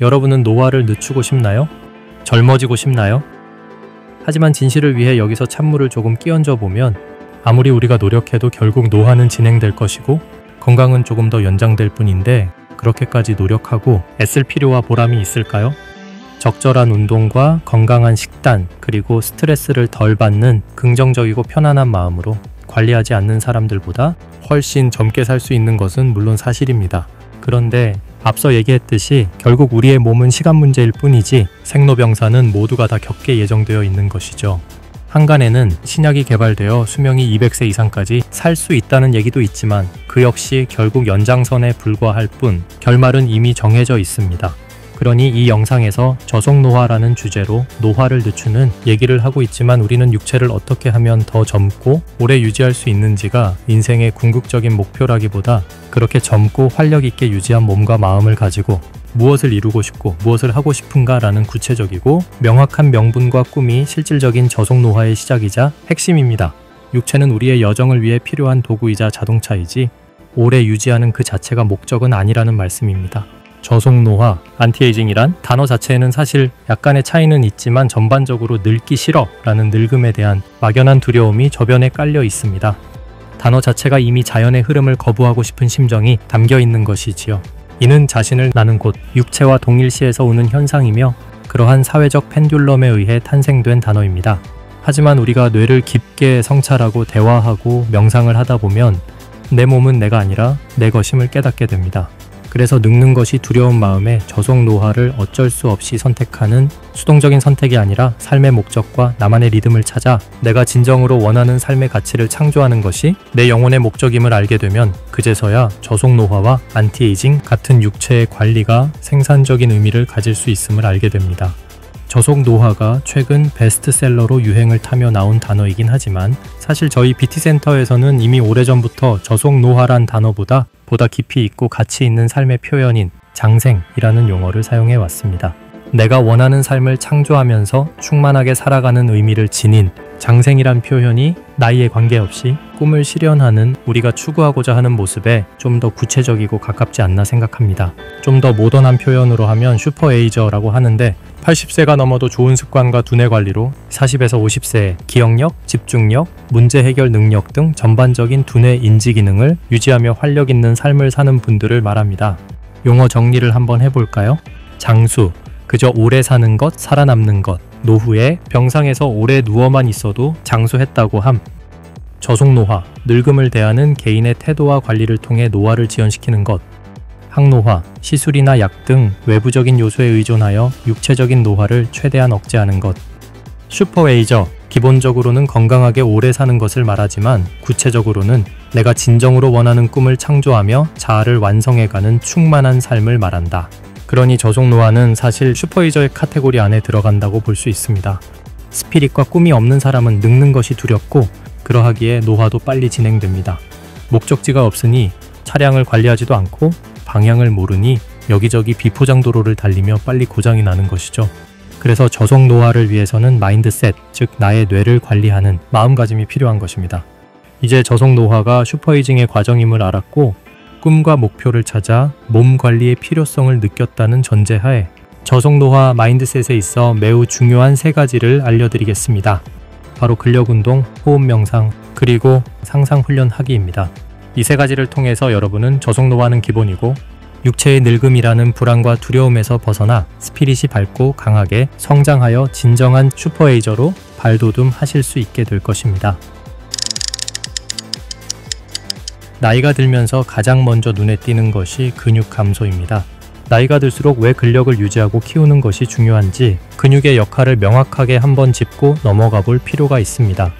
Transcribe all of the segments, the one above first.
여러분은 노화를 늦추고 싶나요? 젊어지고 싶나요? 하지만 진실을 위해 여기서 찬물을 조금 끼얹어 보면 아무리 우리가 노력해도 결국 노화는 진행될 것이고 건강은 조금 더 연장될 뿐인데 그렇게까지 노력하고 애쓸 필요와 보람이 있을까요? 적절한 운동과 건강한 식단 그리고 스트레스를 덜 받는 긍정적이고 편안한 마음으로 관리하지 않는 사람들보다 훨씬 젊게 살 수 있는 것은 물론 사실입니다. 그런데 앞서 얘기했듯이 결국 우리의 몸은 시간 문제일 뿐이지 생로병사는 모두가 다 겪게 예정되어 있는 것이죠. 한간에는 신약이 개발되어 수명이 200세 이상까지 살 수 있다는 얘기도 있지만 그 역시 결국 연장선에 불과할 뿐 결말은 이미 정해져 있습니다. 그러니 이 영상에서 저속노화라는 주제로 노화를 늦추는 얘기를 하고 있지만 우리는 육체를 어떻게 하면 더 젊고 오래 유지할 수 있는지가 인생의 궁극적인 목표라기보다 그렇게 젊고 활력 있게 유지한 몸과 마음을 가지고 무엇을 이루고 싶고 무엇을 하고 싶은가 라는 구체적이고 명확한 명분과 꿈이 실질적인 저속노화의 시작이자 핵심입니다. 육체는 우리의 여정을 위해 필요한 도구이자 자동차이지 오래 유지하는 그 자체가 목적은 아니라는 말씀입니다. 저속노화, 안티에이징이란 단어 자체에는 사실 약간의 차이는 있지만 전반적으로 늙기 싫어 라는 늙음에 대한 막연한 두려움이 저변에 깔려 있습니다. 단어 자체가 이미 자연의 흐름을 거부하고 싶은 심정이 담겨 있는 것이지요. 이는 자신을 나는 곳, 육체와 동일시에서 오는 현상이며 그러한 사회적 펜듈럼에 의해 탄생된 단어입니다. 하지만 우리가 뇌를 깊게 성찰하고 대화하고 명상을 하다 보면 내 몸은 내가 아니라 내 것임을 깨닫게 됩니다. 그래서 늙는 것이 두려운 마음에 저속노화를 어쩔 수 없이 선택하는 수동적인 선택이 아니라 삶의 목적과 나만의 리듬을 찾아 내가 진정으로 원하는 삶의 가치를 창조하는 것이 내 영혼의 목적임을 알게 되면 그제서야 저속노화와 안티에이징 같은 육체의 관리가 생산적인 의미를 가질 수 있음을 알게 됩니다. 저속노화가 최근 베스트셀러로 유행을 타며 나온 단어이긴 하지만 사실 저희 BT센터에서는 이미 오래전부터 저속노화란 단어보다 깊이 있고 가치 있는 삶의 표현인 장생이라는 용어를 사용해 왔습니다. 내가 원하는 삶을 창조하면서 충만하게 살아가는 의미를 지닌 장생이란 표현이 나이에 관계없이 꿈을 실현하는 우리가 추구하고자 하는 모습에 좀 더 구체적이고 가깝지 않나 생각합니다. 좀 더 모던한 표현으로 하면 슈퍼에이저라고 하는데 80세가 넘어도 좋은 습관과 두뇌 관리로 40에서 50세에 기억력, 집중력, 문제 해결 능력 등 전반적인 두뇌 인지 기능을 유지하며 활력 있는 삶을 사는 분들을 말합니다. 용어 정리를 한번 해볼까요? 장수, 그저 오래 사는 것, 살아남는 것. 노후에 병상에서 오래 누워만 있어도 장수했다고 함. 저속노화, 늙음을 대하는 개인의 태도와 관리를 통해 노화를 지연시키는 것. 항노화, 시술이나 약 등 외부적인 요소에 의존하여 육체적인 노화를 최대한 억제하는 것. 슈퍼에이저, 기본적으로는 건강하게 오래 사는 것을 말하지만 구체적으로는 내가 진정으로 원하는 꿈을 창조하며 자아를 완성해가는 충만한 삶을 말한다. 그러니 저속노화는 사실 슈퍼에이저의 카테고리 안에 들어간다고 볼 수 있습니다. 스피릿과 꿈이 없는 사람은 늙는 것이 두렵고 그러하기에 노화도 빨리 진행됩니다. 목적지가 없으니 차량을 관리하지도 않고 방향을 모르니 여기저기 비포장도로를 달리며 빨리 고장이 나는 것이죠. 그래서 저속노화를 위해서는 마인드셋, 즉 나의 뇌를 관리하는 마음가짐이 필요한 것입니다. 이제 저속노화가 슈퍼에이징의 과정임을 알았고 꿈과 목표를 찾아 몸 관리의 필요성을 느꼈다는 전제하에 저속노화 마인드셋에 있어 매우 중요한 3가지를 알려드리겠습니다. 바로 근력운동, 호흡명상, 그리고 상상훈련하기입니다. 이 3가지를 통해서 여러분은 저속노화는 기본이고 육체의 늙음이라는 불안과 두려움에서 벗어나 스피릿이 밝고 강하게 성장하여 진정한 슈퍼에이저로 발돋움하실 수 있게 될 것입니다. 나이가 들면서 가장 먼저 눈에 띄는 것이 근육 감소입니다. 나이가 들수록 왜 근력을 유지하고 키우는 것이 중요한지 근육의 역할을 명확하게 한번 짚고 넘어가 볼 필요가 있습니다.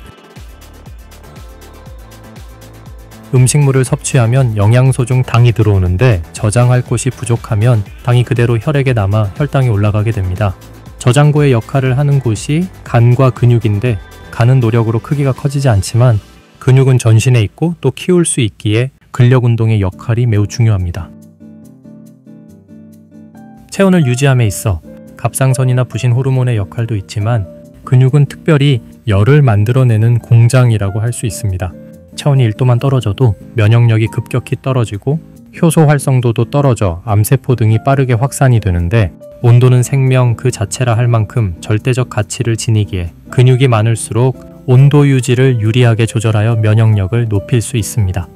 음식물을 섭취하면 영양소 중 당이 들어오는데 저장할 곳이 부족하면 당이 그대로 혈액에 남아 혈당이 올라가게 됩니다. 저장고의 역할을 하는 곳이 간과 근육인데 간은 노력으로 크기가 커지지 않지만 근육은 전신에 있고 또 키울 수 있기에 근력 운동의 역할이 매우 중요합니다. 체온을 유지함에 있어 갑상선이나 부신 호르몬의 역할도 있지만 근육은 특별히 열을 만들어내는 공장이라고 할 수 있습니다. 차원이 1도만 떨어져도 면역력이 급격히 떨어지고 효소 활성도도 떨어져 암세포 등이 빠르게 확산이 되는데, 온도는 생명 그 자체라 할 만큼 절대적 가치를 지니기에 근육이 많을수록 온도 유지를 유리하게 조절하여 면역력을 높일 수 있습니다.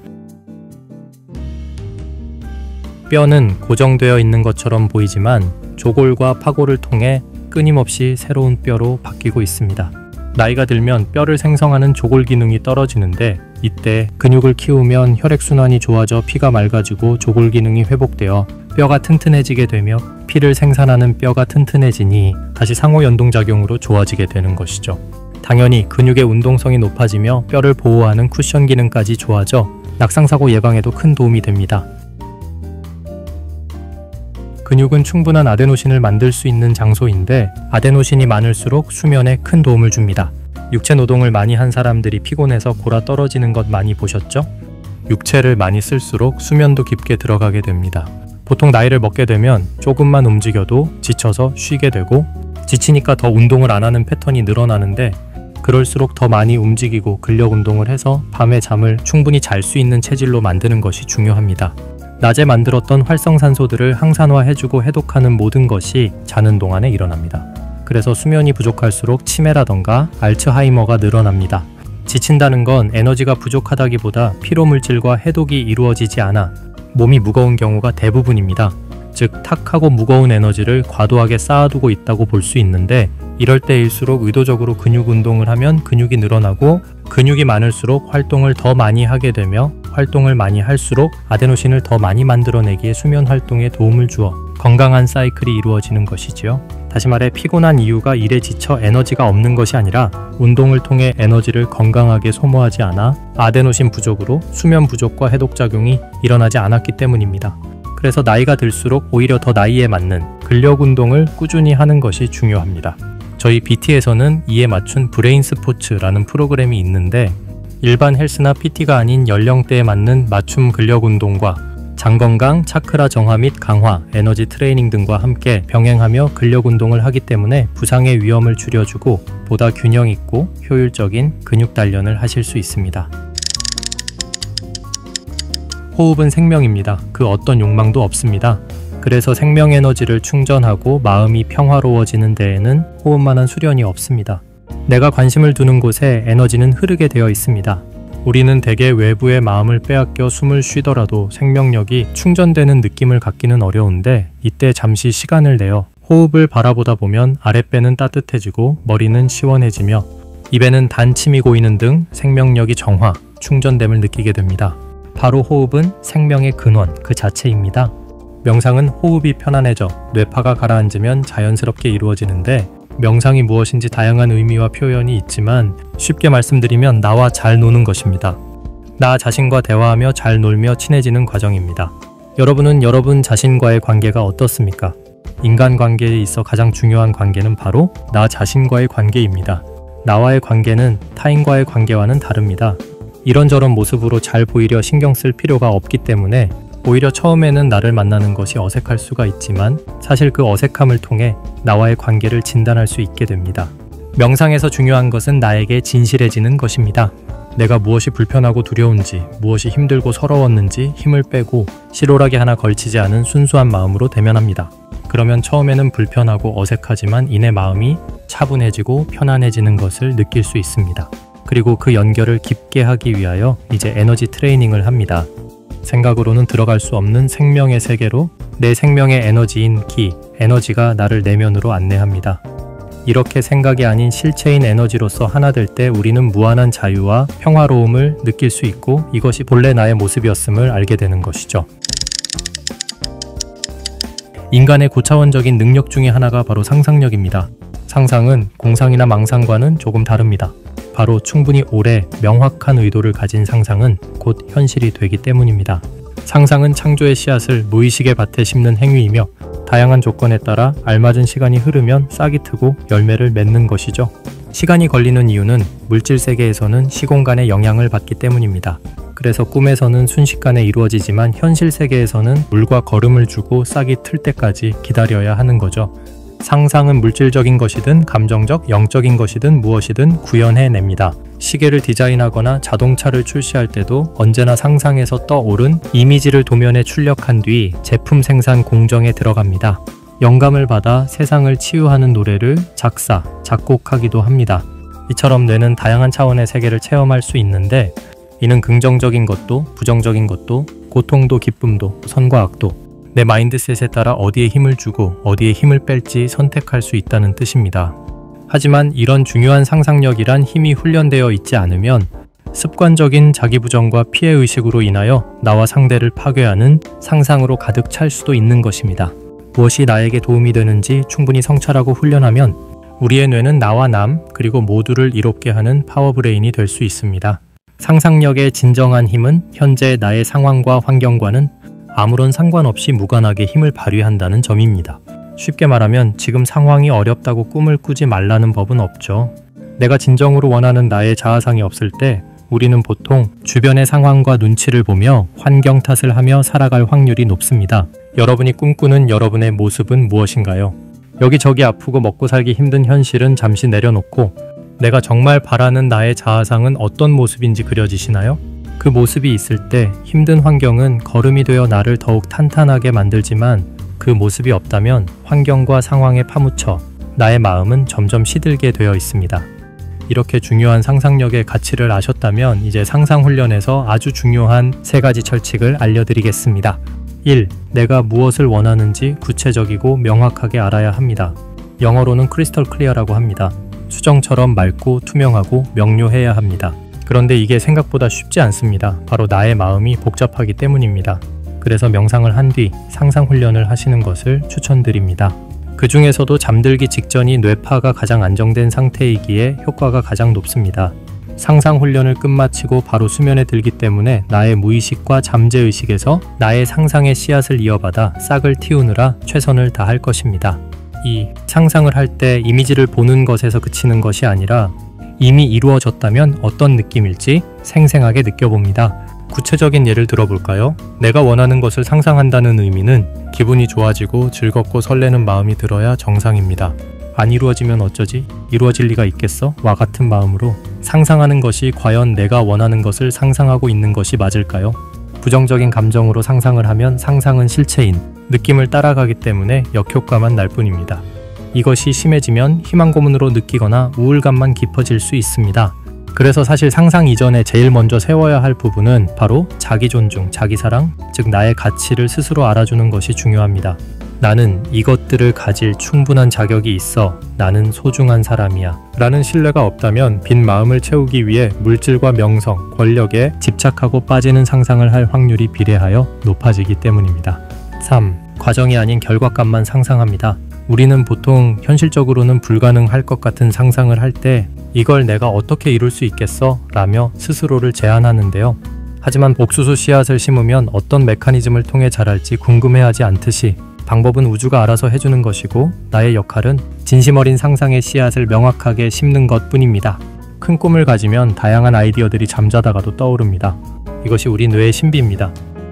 뼈는 고정되어 있는 것처럼 보이지만 조골과 파골을 통해 끊임없이 새로운 뼈로 바뀌고 있습니다. 나이가 들면 뼈를 생성하는 조골 기능이 떨어지는데, 이때 근육을 키우면 혈액순환이 좋아져 피가 맑아지고 조골 기능이 회복되어 뼈가 튼튼해지게 되며 피를 생산하는 뼈가 튼튼해지니 다시 상호 연동작용으로 좋아지게 되는 것이죠. 당연히 근육의 운동성이 높아지며 뼈를 보호하는 쿠션 기능까지 좋아져 낙상사고 예방에도 큰 도움이 됩니다. 근육은 충분한 아데노신을 만들 수 있는 장소인데, 아데노신이 많을수록 수면에 큰 도움을 줍니다. 육체 노동을 많이 한 사람들이 피곤해서 골아 떨어지는 것 많이 보셨죠? 육체를 많이 쓸수록 수면도 깊게 들어가게 됩니다. 보통 나이를 먹게 되면 조금만 움직여도 지쳐서 쉬게 되고, 지치니까 더 운동을 안 하는 패턴이 늘어나는데, 그럴수록 더 많이 움직이고 근력 운동을 해서 밤에 잠을 충분히 잘 수 있는 체질로 만드는 것이 중요합니다. 낮에 만들었던 활성산소들을 항산화해주고 해독하는 모든 것이 자는 동안에 일어납니다. 그래서 수면이 부족할수록 치매라던가 알츠하이머가 늘어납니다. 지친다는 건 에너지가 부족하다기보다 피로물질과 해독이 이루어지지 않아 몸이 무거운 경우가 대부분입니다. 즉, 탁하고 무거운 에너지를 과도하게 쌓아두고 있다고 볼 수 있는데, 이럴 때일수록 의도적으로 근육 운동을 하면 근육이 늘어나고, 근육이 많을수록 활동을 더 많이 하게 되며, 활동을 많이 할수록 아데노신을 더 많이 만들어내기에 수면 활동에 도움을 주어 건강한 사이클이 이루어지는 것이지요. 다시 말해, 피곤한 이유가 일에 지쳐 에너지가 없는 것이 아니라 운동을 통해 에너지를 건강하게 소모하지 않아 아데노신 부족으로 수면 부족과 해독작용이 일어나지 않았기 때문입니다. 그래서 나이가 들수록 오히려 더 나이에 맞는 근력 운동을 꾸준히 하는 것이 중요합니다. 저희 BT에서는 이에 맞춘 브레인 스포츠라는 프로그램이 있는데, 일반 헬스나 PT가 아닌 연령대에 맞는 맞춤 근력 운동과 장건강, 차크라 정화 및 강화, 에너지 트레이닝 등과 함께 병행하며 근력 운동을 하기 때문에 부상의 위험을 줄여주고 보다 균형 있고 효율적인 근육 단련을 하실 수 있습니다. 호흡은 생명입니다. 그 어떤 욕망도 없습니다. 그래서 생명 에너지를 충전하고 마음이 평화로워지는 데에는 호흡만한 수련이 없습니다. 내가 관심을 두는 곳에 에너지는 흐르게 되어 있습니다. 우리는 대개 외부의 마음을 빼앗겨 숨을 쉬더라도 생명력이 충전되는 느낌을 갖기는 어려운데, 이때 잠시 시간을 내어 호흡을 바라보다 보면 아랫배는 따뜻해지고 머리는 시원해지며 입에는 단침이 고이는 등 생명력이 정화, 충전됨을 느끼게 됩니다. 바로 호흡은 생명의 근원 그 자체입니다. 명상은 호흡이 편안해져 뇌파가 가라앉으면 자연스럽게 이루어지는데, 명상이 무엇인지 다양한 의미와 표현이 있지만 쉽게 말씀드리면 나와 잘 노는 것입니다. 나 자신과 대화하며 잘 놀며 친해지는 과정입니다. 여러분은 여러분 자신과의 관계가 어떻습니까? 인간관계에 있어 가장 중요한 관계는 바로 나 자신과의 관계입니다. 나와의 관계는 타인과의 관계와는 다릅니다. 이런저런 모습으로 잘 보이려 신경 쓸 필요가 없기 때문에 오히려 처음에는 나를 만나는 것이 어색할 수가 있지만, 사실 그 어색함을 통해 나와의 관계를 진단할 수 있게 됩니다. 명상에서 중요한 것은 나에게 진실해지는 것입니다. 내가 무엇이 불편하고 두려운지, 무엇이 힘들고 서러웠는지 힘을 빼고 실오라기 하나 걸치지 않은 순수한 마음으로 대면합니다. 그러면 처음에는 불편하고 어색하지만 이내 마음이 차분해지고 편안해지는 것을 느낄 수 있습니다. 그리고 그 연결을 깊게 하기 위하여 이제 에너지 트레이닝을 합니다. 생각으로는 들어갈 수 없는 생명의 세계로 내 생명의 에너지인 기, 에너지가 나를 내면으로 안내합니다. 이렇게 생각이 아닌 실체인 에너지로서 하나 될 때 우리는 무한한 자유와 평화로움을 느낄 수 있고, 이것이 본래 나의 모습이었음을 알게 되는 것이죠. 인간의 고차원적인 능력 중에 하나가 바로 상상력입니다. 상상은 공상이나 망상과는 조금 다릅니다. 바로 충분히 오래 명확한 의도를 가진 상상은 곧 현실이 되기 때문입니다. 상상은 창조의 씨앗을 무의식의 밭에 심는 행위이며, 다양한 조건에 따라 알맞은 시간이 흐르면 싹이 트고 열매를 맺는 것이죠. 시간이 걸리는 이유는 물질 세계에서는 시공간의 영향을 받기 때문입니다. 그래서 꿈에서는 순식간에 이루어지지만 현실 세계에서는 물과 거름을 주고 싹이 틀 때까지 기다려야 하는 거죠. 상상은 물질적인 것이든 감정적, 영적인 것이든 무엇이든 구현해냅니다. 시계를 디자인하거나 자동차를 출시할 때도 언제나 상상에서 떠오른 이미지를 도면에 출력한 뒤 제품 생산 공정에 들어갑니다. 영감을 받아 세상을 치유하는 노래를 작사, 작곡하기도 합니다. 이처럼 뇌는 다양한 차원의 세계를 체험할 수 있는데 이는 긍정적인 것도 부정적인 것도 고통도 기쁨도 선과 악도 내 마인드셋에 따라 어디에 힘을 주고 어디에 힘을 뺄지 선택할 수 있다는 뜻입니다. 하지만 이런 중요한 상상력이란 힘이 훈련되어 있지 않으면 습관적인 자기부정과 피해의식으로 인하여 나와 상대를 파괴하는 상상으로 가득 찰 수도 있는 것입니다. 무엇이 나에게 도움이 되는지 충분히 성찰하고 훈련하면 우리의 뇌는 나와 남 그리고 모두를 이롭게 하는 파워브레인이 될 수 있습니다. 상상력의 진정한 힘은 현재 나의 상황과 환경과는 아무런 상관없이 무관하게 힘을 발휘한다는 점입니다. 쉽게 말하면 지금 상황이 어렵다고 꿈을 꾸지 말라는 법은 없죠. 내가 진정으로 원하는 나의 자아상이 없을 때 우리는 보통 주변의 상황과 눈치를 보며 환경 탓을 하며 살아갈 확률이 높습니다. 여러분이 꿈꾸는 여러분의 모습은 무엇인가요? 여기저기 아프고 먹고 살기 힘든 현실은 잠시 내려놓고 내가 정말 바라는 나의 자아상은 어떤 모습인지 그려지시나요? 그 모습이 있을 때 힘든 환경은 걸음이 되어 나를 더욱 탄탄하게 만들지만 그 모습이 없다면 환경과 상황에 파묻혀 나의 마음은 점점 시들게 되어 있습니다. 이렇게 중요한 상상력의 가치를 아셨다면 이제 상상훈련에서 아주 중요한 3가지 철칙을 알려드리겠습니다. 1. 내가 무엇을 원하는지 구체적이고 명확하게 알아야 합니다. 영어로는 크리스털 클리어라고 합니다. 수정처럼 맑고 투명하고 명료해야 합니다. 그런데 이게 생각보다 쉽지 않습니다. 바로 나의 마음이 복잡하기 때문입니다. 그래서 명상을 한 뒤 상상 훈련을 하시는 것을 추천드립니다. 그 중에서도 잠들기 직전이 뇌파가 가장 안정된 상태이기에 효과가 가장 높습니다. 상상 훈련을 끝마치고 바로 수면에 들기 때문에 나의 무의식과 잠재의식에서 나의 상상의 씨앗을 이어받아 싹을 틔우느라 최선을 다할 것입니다. 2. 상상을 할 때 이미지를 보는 것에서 그치는 것이 아니라 이미 이루어졌다면 어떤 느낌일지 생생하게 느껴봅니다. 구체적인 예를 들어볼까요? 내가 원하는 것을 상상한다는 의미는 기분이 좋아지고 즐겁고 설레는 마음이 들어야 정상입니다. 안 이루어지면 어쩌지? 이루어질 리가 있겠어? 와 같은 마음으로 상상하는 것이 과연 내가 원하는 것을 상상하고 있는 것이 맞을까요? 부정적인 감정으로 상상을 하면 상상은 실체인 느낌을 따라가기 때문에 역효과만 날 뿐입니다. 이것이 심해지면 희망 고문으로 느끼거나 우울감만 깊어질 수 있습니다. 그래서 사실 상상 이전에 제일 먼저 세워야 할 부분은 바로 자기 존중, 자기 사랑, 즉 나의 가치를 스스로 알아주는 것이 중요합니다. 나는 이것들을 가질 충분한 자격이 있어. 나는 소중한 사람이야. 라는 신뢰가 없다면 빈 마음을 채우기 위해 물질과 명성, 권력에 집착하고 빠지는 상상을 할 확률이 비례하여 높아지기 때문입니다. 3. 과정이 아닌 결과값만 상상합니다. 우리는 보통 현실적으로는 불가능할 것 같은 상상을 할 때 이걸 내가 어떻게 이룰 수 있겠어? 라며 스스로를 제한하는데요. 하지만 옥수수 씨앗을 심으면 어떤 메커니즘을 통해 자랄지 궁금해하지 않듯이 방법은 우주가 알아서 해주는 것이고 나의 역할은 진심 어린 상상의 씨앗을 명확하게 심는 것 뿐입니다. 큰 꿈을 가지면 다양한 아이디어들이 잠자다가도 떠오릅니다. 이것이 우리 뇌의 신비입니다.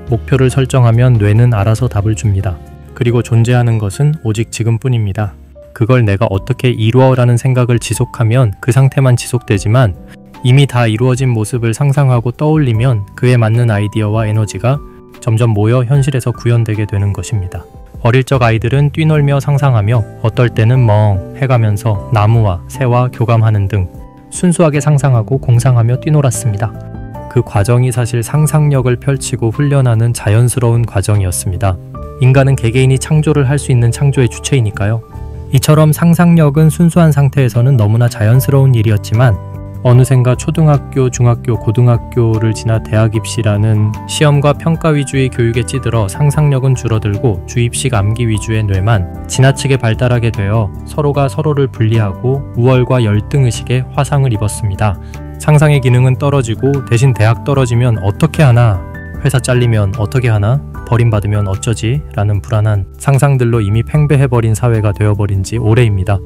목표를 설정하면 뇌는 알아서 답을 줍니다. 그리고 존재하는 것은 오직 지금뿐입니다. 그걸 내가 어떻게 이루어라는 생각을 지속하면 그 상태만 지속되지만 이미 다 이루어진 모습을 상상하고 떠올리면 그에 맞는 아이디어와 에너지가 점점 모여 현실에서 구현되게 되는 것입니다. 어릴 적 아이들은 뛰놀며 상상하며 어떨 때는 멍해가면서 나무와 새와 교감하는 등 순수하게 상상하고 공상하며 뛰놀았습니다. 그 과정이 사실 상상력을 펼치고 훈련하는 자연스러운 과정이었습니다. 인간은 개개인이 창조를 할 수 있는 창조의 주체이니까요. 이처럼 상상력은 순수한 상태에서는 너무나 자연스러운 일이었지만 어느샌가 초등학교, 중학교, 고등학교를 지나 대학 입시라는 시험과 평가 위주의 교육에 찌들어 상상력은 줄어들고 주입식 암기 위주의 뇌만 지나치게 발달하게 되어 서로가 서로를 분리하고 우월과 열등의식에 화상을 입었습니다. 상상의 기능은 떨어지고 대신 대학 떨어지면 어떻게 하나? 회사 잘리면 어떻게 하나? 버림받으면 어쩌지? 라는 불안한 상상들로 이미 팽배해버린 사회가 되어버린 지 오래입니다.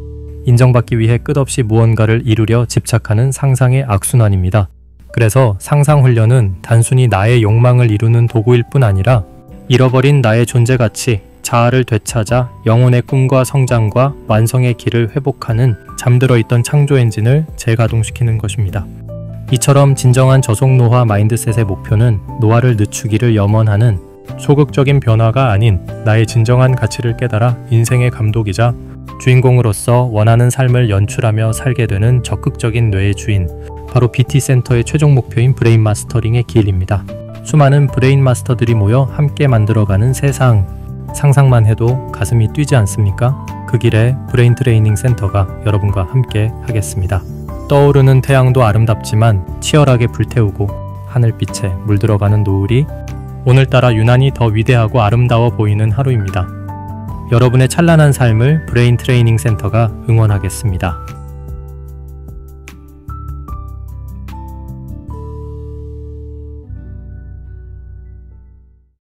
인정받기 위해 끝없이 무언가를 이루려 집착하는 상상의 악순환입니다. 그래서 상상훈련은 단순히 나의 욕망을 이루는 도구일 뿐 아니라 잃어버린 나의 존재 가치, 자아를 되찾아 영혼의 꿈과 성장과 완성의 길을 회복하는 잠들어 있던 창조 엔진을 재가동시키는 것입니다. 이처럼 진정한 저속노화 마인드셋의 목표는 노화를 늦추기를 염원하는 소극적인 변화가 아닌 나의 진정한 가치를 깨달아 인생의 감독이자 주인공으로서 원하는 삶을 연출하며 살게 되는 적극적인 뇌의 주인, 바로 BT센터의 최종 목표인 브레인 마스터링의 길입니다. 수많은 브레인 마스터들이 모여 함께 만들어가는 세상, 상상만 해도 가슴이 뛰지 않습니까? 그 길에 브레인 트레이닝 센터가 여러분과 함께 하겠습니다. 떠오르는 태양도 아름답지만 치열하게 불태우고 하늘빛에 물들어가는 노을이 오늘따라 유난히 더 위대하고 아름다워 보이는 하루입니다. 여러분의 찬란한 삶을 브레인 트레이닝 센터가 응원하겠습니다.